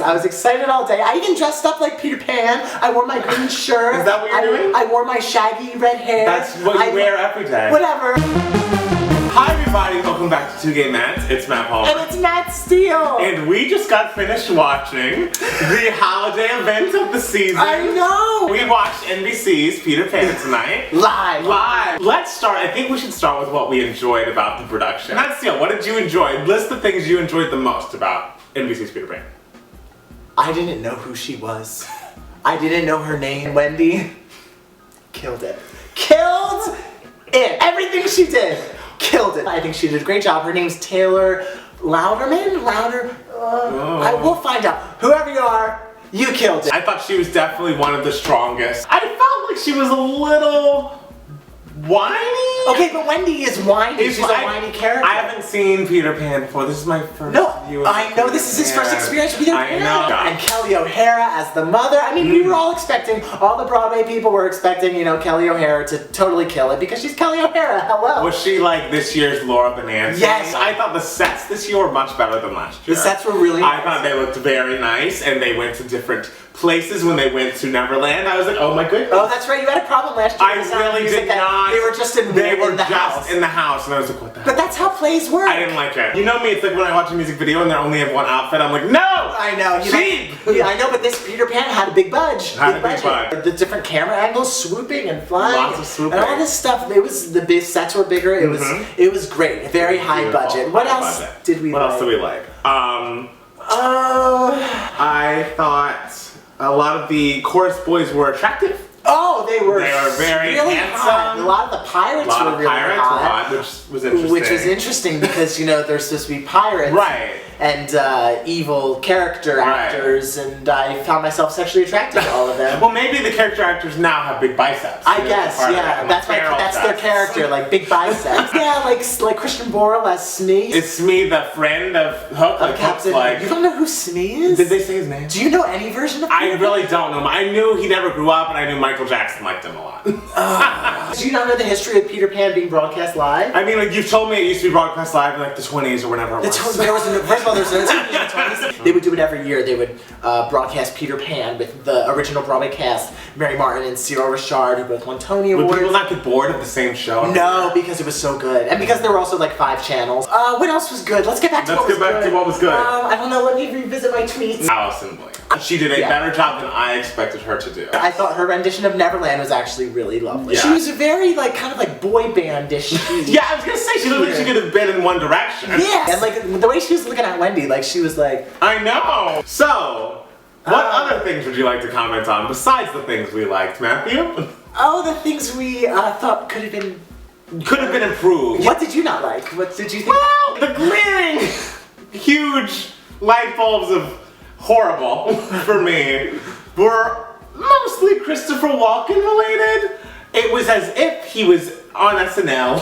I was excited all day. I even dressed up like Peter Pan. I wore my green shirt. Is that what you're doing? I wore my shaggy red hair. That's what you wear every day. Whatever. Hi everybody, welcome back to Two Gay Mats. It's Matt Palmer. And it's Matt Steele. And we just got finished watching the holiday event of the season. I know. We watched NBC's Peter Pan tonight. Live. Let's start. I think we should start with what we enjoyed about the production. Matt Steele, what did you enjoy? List the things you enjoyed the most about NBC's Peter Pan. I didn't know who she was. I didn't know her name. Wendy killed it. Killed it. Everything she did. Killed it. I think she did a great job. Her name's Taylor Louderman? I will find out. Whoever you are, you killed it. I thought she was definitely one of the strongest. I felt like she was a little whiny. Okay, but Wendy is whiny. She's a whiny character. I haven't seen Peter Pan before. This is my first view of I know this is his first experience with Peter Pan. I know. And Kelly O'Hara as the mother. I mean, we were all expecting, all the Broadway people were expecting, you know, Kelly O'Hara to totally kill it because she's Kelly O'Hara. Hello. Was she like this year's Laura Bonanza? Yes. I thought the sets this year were much better than last year. The sets were really nice. I thought they looked very nice, and they went to different places when they went to Neverland. I was like, oh my goodness. Oh, that's right. You had a problem last year. I really did not. They were just in the house, and I was like, what the hell? But that's how plays work. I didn't like it. You know me, it's like when I watch a music video and they only have one outfit, I'm like, no! I know. Cheap! Yeah, I know, but this Peter Pan had a big budge. Had a big budget. The different camera angles, swooping and flying. Lots of swooping. And all this stuff. It was, the big sets were bigger. It was great. Very high budget. What else did we like? What else did we like? I thought a lot of the chorus boys were attractive. Oh, they were very really handsome. Hot. A lot of the pirates were really hot. Which was interesting. Which was interesting because, you know, they're supposed to be pirates. Right. And evil character actors, and I found myself sexually attracted to all of them. Well, maybe the character actors now have big biceps. I guess, yeah. That's their character, like big biceps. Yeah, like Christian Borle as Smee. Is Smee the friend of Hook? Of Captain. You don't know who Smee is? Did they say his name? Do you know any version of I really don't know him. I knew he never grew up, and I knew Michael Jackson liked him a lot. Do you not know the history of Peter Pan being broadcast live? I mean, like, you've told me it used to be broadcast live in like the 20s or whenever it was. First of all, there's no 20s. They would do it every year. They would broadcast Peter Pan with the original Broadway cast, Mary Martin and Cyril Richard, who both won Tony Awards. Would people not get bored of the same show? No, because it was so good. And because there were also like 5 channels. What else was good? Let's get back to what was good. I don't know, let me revisit my tweets. Allison Blake. She did a better job than I expected her to do. I thought her rendition of Neverland was actually really lovely. Yeah. She was very kind of like boy bandish. Yeah, I was gonna say, she looked like she could have been in one direction. Yeah, and like the way she was looking at Wendy, like she was like... I know! So, what other things would you like to comment on besides the things we liked, Matthew? Oh, the things we thought could have been improved. What did you not like? What did you think? Well, the glaring, huge light bulbs of horrible for me were mostly Christopher Walken related. It was as if he was on SNL,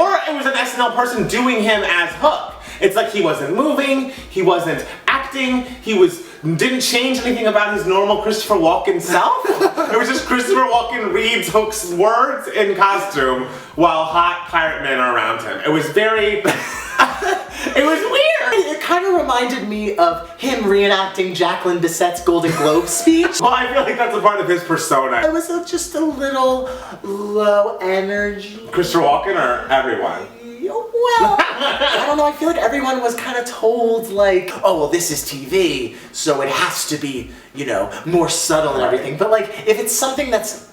or it was an SNL person doing him as Hook. It's like he wasn't moving, he wasn't acting, didn't change anything about his normal Christopher Walken self. It was just Christopher Walken reads Hook's words in costume while hot pirate men are around him. It was very... It was weird! It kind of reminded me of him reenacting Jacqueline Bisset's Golden Globe speech. Well, I feel like that's a part of his persona. It was just a little low energy. Christopher Walken or everyone? Well, I don't know, I feel like everyone was kind of told like, oh, well, this is TV, so it has to be, you know, more subtle and everything. But like, if it's something that's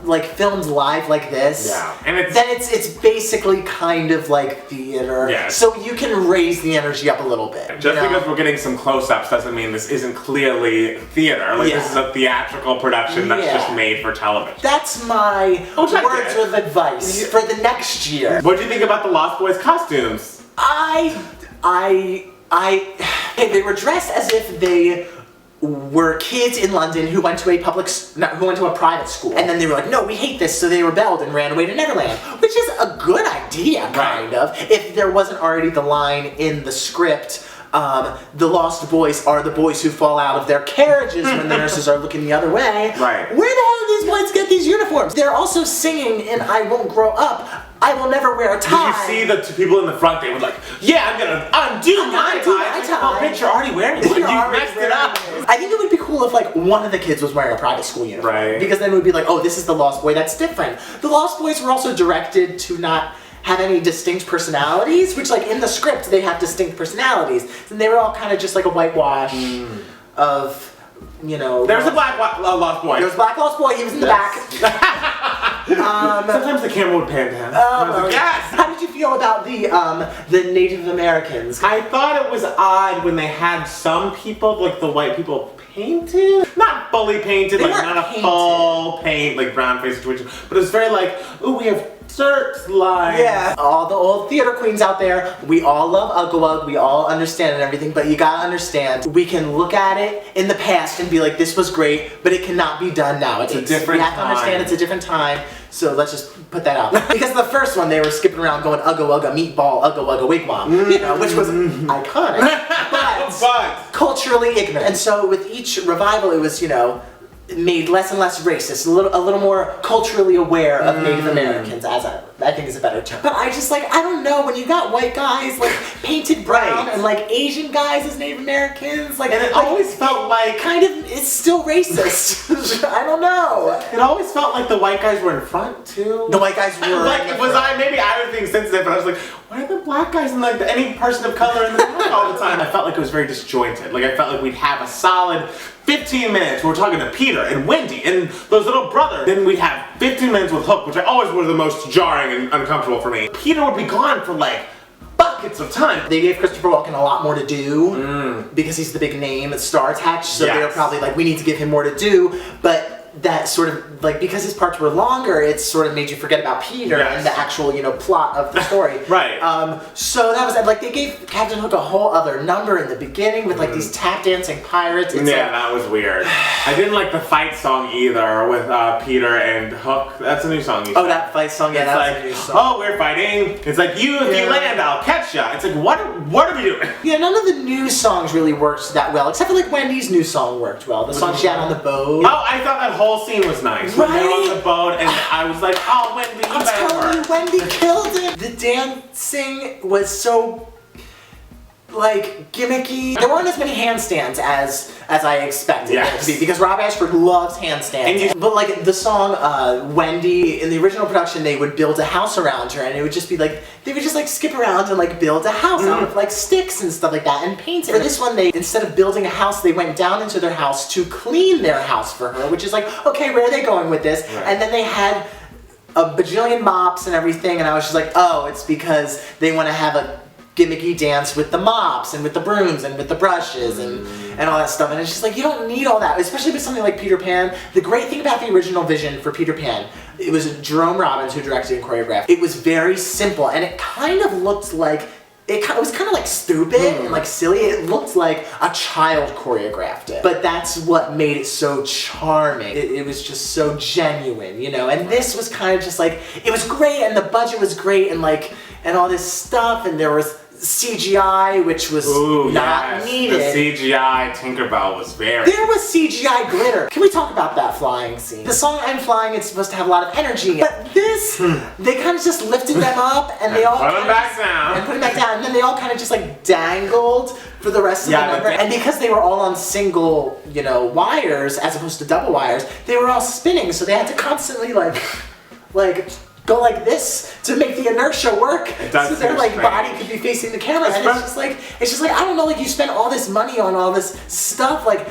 like filmed live like this, then it's basically kind of like theater. Yeah. So you can raise the energy up a little bit. Just because we're getting some close-ups doesn't mean this isn't clearly theater. Like this is a theatrical production that's just made for television. That's my words of advice for the next year. What do you think about the Lost Boys costumes? They were dressed as if they were kids in London who went to a private school, and then they were like, no, we hate this, so they rebelled and ran away to Neverland, which is a good idea, kind of, if there wasn't already the line in the script, the Lost Boys are the boys who fall out of their carriages when the nurses are looking the other way. Right. Where the hell did these boys get these uniforms? They're also singing in I Won't Grow Up I will never wear a tie. Did you see the two people in the front? They were like, yeah, I'm gonna undo my tie. It's like, oh, bitch, you're already wearing one. You messed it up. I think it would be cool if like one of the kids was wearing a private school uniform. Right. Because then it would be like, oh, this is the Lost Boy. That's different. The Lost Boys were also directed to not have any distinct personalities, which like in the script they have distinct personalities. And they were all kind of just like a whitewash of, you know. There's a black Lost Boy. There was a black Lost Boy. He was in the back. Sometimes the camera would pan to him. Yes. How did you feel about the Native Americans? I thought it was odd when they had some people, like the white people, painted. Not fully painted, like not a full paint, like brown face situation. But it was very like, ooh, we have dirt lines. Yeah. All the old theater queens out there, we all love Ugga, we all understand and everything, but you gotta understand, we can look at it in the past and be like, this was great, but it cannot be done now. It's a different time. We have to understand it's a different time, so let's just put that out. Because the first one, they were skipping around going Ugga meatball, Ugga wigwam, you know, which was iconic, but culturally ignorant. And so with each revival, it was, you know, made less and less racist, a little more culturally aware of Native Americans, as I think is a better term. But I just like, I don't know, when you got white guys like painted brown and like Asian guys as Native Americans, like, and it always felt like kind of it's still racist. I don't know. It always felt like the white guys were in front too. The white guys were like, maybe I was being sensitive, but I was like, why are the black guys and like any person of color in the back all the time? I felt like it was very disjointed. Like I felt like we'd have a solid 15 minutes where we're talking to Peter and Wendy and those little brothers. Then we'd have 15 minutes with Hook, which I always were the most jarring and uncomfortable for me. Peter would be gone for like buckets of time. They gave Christopher Walken a lot more to do because he's the big name, star attached, so they were probably like, we need to give him more to do, but that sort of, like, because his parts were longer, it sort of made you forget about Peter and the actual, you know, plot of the story. Right. So that was, like, they gave Captain Hook a whole other number in the beginning with, like, these tap dancing pirates. It's that was weird. I didn't like the fight song either with Peter and Hook. That's a new song you said. Oh, that fight song, yeah, that's a new song. Oh, we're fighting. It's like, if you land, I'll catch ya. It's like, what are we doing? Yeah, none of the new songs really worked that well, except for, like, Wendy's new song worked well. The song she had on the boat. Oh, I thought that whole scene was nice. Right? When they were on the boat, and I was like, oh, Wendy, you better telling you, Wendy killed it. The dancing was so, like, gimmicky. There weren't as many handstands as I expected it to be, because Rob Ashford loves handstands. But like the song Wendy, in the original production, they would build a house around her, and it would just be like, they would just like skip around and like build a house out of like sticks and stuff like that and paint it. For this one, they, instead of building a house, they went down into their house to clean their house for her, which is like, okay, where are they going with this? Right. And then they had a bajillion mops and everything, and I was just like, oh, it's because they want to have a gimmicky dance with the mops and with the brooms and with the brushes and all that stuff. And it's just like, you don't need all that, especially with something like Peter Pan. The great thing about the original vision for Peter Pan, it was Jerome Robbins who directed and choreographed. It was very simple, and it kind of looked like, it was kind of like stupid and like silly. It looked like a child choreographed it. But that's what made it so charming. It was just so genuine, you know? And this was kind of just like, it was great, and the budget was great, and like, and all this stuff, and there was CGI, which was not needed. The CGI Tinkerbell was very... There was CGI glitter. Can we talk about that flying scene? The song I'm Flying, it's supposed to have a lot of energy in it. But this, they kind of just lifted them up, and they all put them back down. And put them back down, and then they all kind of just like dangled for the rest of the number. And because they were all on single, you know, wires, as opposed to double wires, they were all spinning, so they had to constantly like go like this to make the inertia work, so their like body could be facing the camera. And it's just like I don't know, like you spent all this money on all this stuff, like,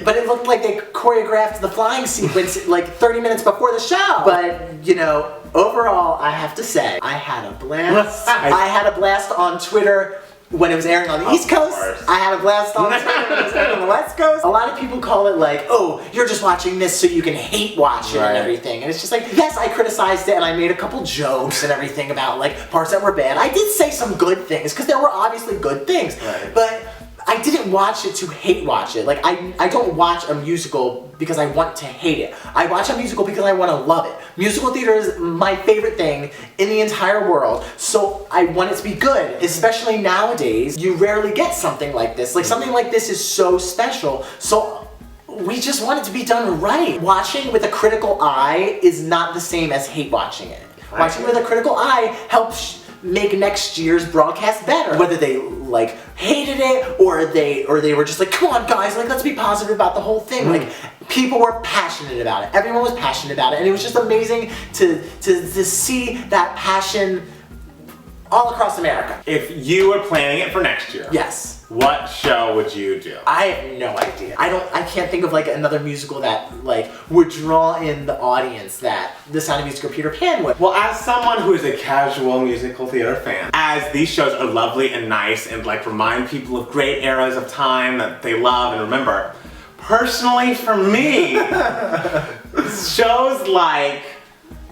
but it looked like they choreographed the flying sequence like 30 minutes before the show. But you know, overall, I have to say, I had a blast. I had a blast on Twitter when it was airing on the East Coast. I had a blast on Twitter when it was airing on the West Coast. A lot of people call it like, oh, you're just watching this so you can hate watch it and everything. And it's just like, yes, I criticized it and I made a couple jokes and everything about like parts that were bad. I did say some good things, because there were obviously good things. But I didn't watch it to hate watch it. Like, I don't watch a musical because I want to hate it. I watch a musical because I want to love it. Musical theater is my favorite thing in the entire world, so I want it to be good. Especially nowadays, you rarely get something like this. Like, something like this is so special, so we just want it to be done right. Watching with a critical eye is not the same as hate watching it. Watching with a critical eye helps make next year's broadcast better. Whether they like hated it or they were just like, come on guys, like let's be positive about the whole thing. Like people were passionate about it. Everyone was passionate about it, and it was just amazing to see that passion all across America. If you were planning it for next year, Yes. what show would you do? I have no idea. I can't think of like another musical that like would draw in the audience that The Sound of Music or Peter Pan would. Well, as someone who is a casual musical theater fan, as these shows are lovely and nice and like remind people of great eras of time that they love and remember, personally for me, shows like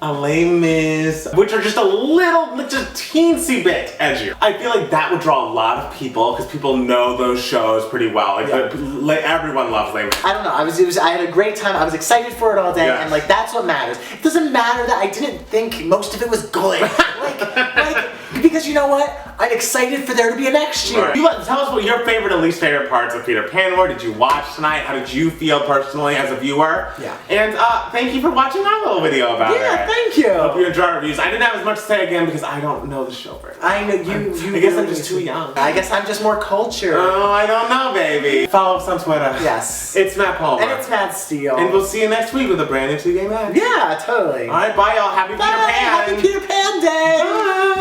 Les Mis, which are just a little, just teensy bit edgier. I feel like that would draw a lot of people because people know those shows pretty well. Like everyone loves Les Mis. I don't know. I had a great time. I was excited for it all day, and like that's what matters. It doesn't matter that I didn't think most of it was good. like because you know what? I'm excited for there to be a next year. Right. Tell us what your favorite and least favorite parts of Peter Pan were. Did you watch tonight? How did you feel personally as a viewer? Yeah. And thank you for watching our little video about it. Yeah, thank you. Hope you enjoy our reviews. I didn't have as much to say again because I don't know the show very well. I know you. I guess I'm just too young. I guess I'm just more cultured. Oh, I don't know, baby. Follow us on Twitter. Yes. It's Matt Palmer. And it's Matt Steele. And we'll see you next week with a brand new 2-game match. Yeah, totally. All right, bye, y'all. Happy Bye. Peter Pan. Happy Peter Pan Day.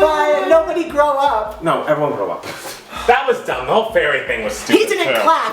Bye. Bye. Nobody grow up. No, everyone grow up. That was dumb. The whole fairy thing was stupid. He didn't too. clap.